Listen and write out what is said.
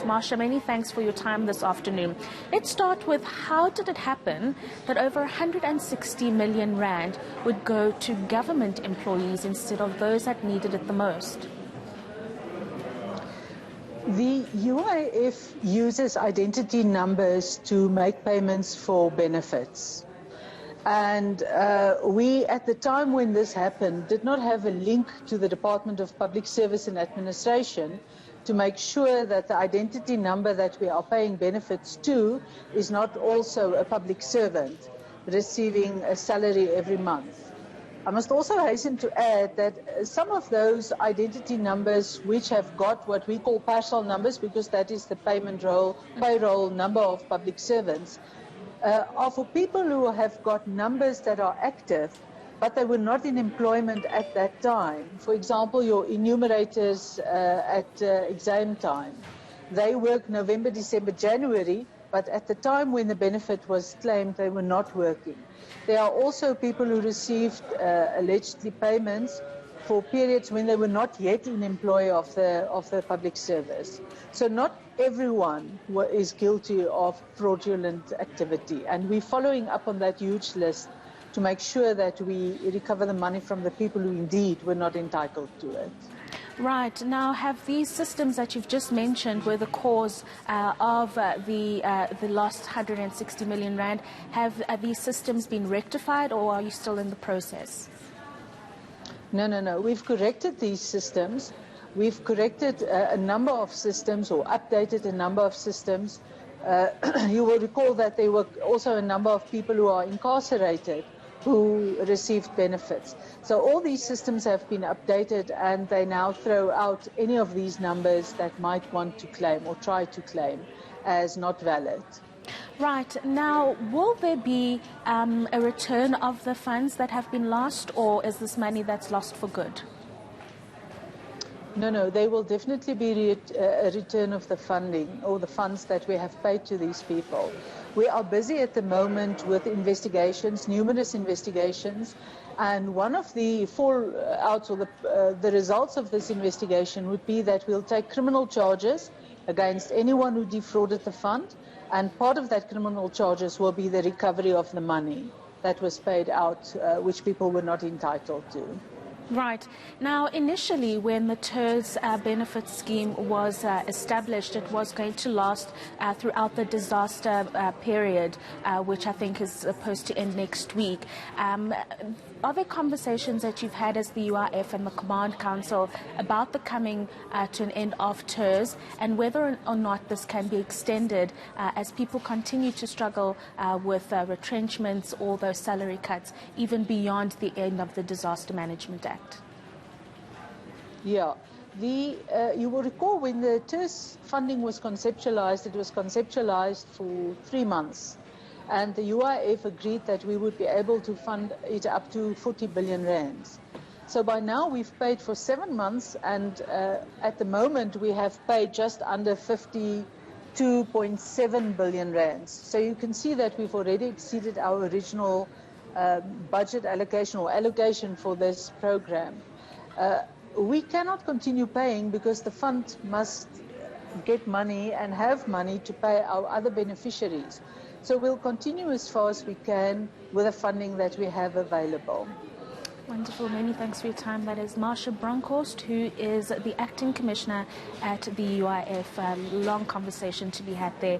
Marsha, many thanks for your time this afternoon. Let's start with, how did it happen that over 160 million rand would go to government employees instead of those that needed it the most? The UIF uses identity numbers to make payments for benefits. And we, at the time when this happened, did not have a link to the Department of Public Service and Administration to make sure that the identity number that we are paying benefits to is not also a public servant receiving a salary every month. I must also hasten to add that some of those identity numbers which have got what we call parcel numbers, because that is the payroll number of public servants, are for people who have got numbers that are active, but they were not in employment at that time. For example, your enumerators at exam time. They work November, December, January, but at the time when the benefit was claimed, they were not working. There are also people who received allegedly payments for periods when they were not yet in employ of the public service. So not everyone is guilty of fraudulent activity, and we're following up on that huge list to make sure that we recover the money from the people who indeed were not entitled to it. Right. Now, have these systems that you've just mentioned were the cause of the lost 160 million rand, have these systems been rectified, or are you still in the process? No. We've corrected these systems. We've corrected a number of systems, or updated a number of systems. You will recall that there were also a number of people who are incarcerated who received benefits. So all these systems have been updated, and they now throw out any of these numbers that might want to claim or try to claim as not valid. Right. Now, will there be a return of the funds that have been lost, or is this money that's lost for good? No, there will definitely be a return of the funding or the funds that we have paid to these people. We are busy at the moment with investigations, numerous investigations, and one of the fallouts or the results of this investigation would be that we'll take criminal charges against anyone who defrauded the fund, and part of that criminal charges will be the recovery of the money that was paid out, which people were not entitled to. Right. Now, initially, when the ters benefit scheme was established, it was going to last throughout the disaster period, which I think is supposed to end next week. Are there conversations that you've had as the UIF and the Command Council about the coming to an end of ters, and whether or not this can be extended as people continue to struggle with retrenchments or those salary cuts, even beyond the end of the Disaster Management Act? Yeah. You will recall when the ters funding was conceptualized, it was conceptualized for 3 months. And the UIF agreed that we would be able to fund it up to 40 billion rands. So by now we've paid for 7 months, and at the moment we have paid just under 52.7 billion rands. So you can see that we've already exceeded our original budget allocation or allocation for this program. We cannot continue paying because the fund must get money and have money to pay our other beneficiaries. So we'll continue as far as we can with the funding that we have available. Wonderful. Many thanks for your time. That is Marsha Bronkhorst, who is the Acting Commissioner at the UIF. A long conversation to be had there.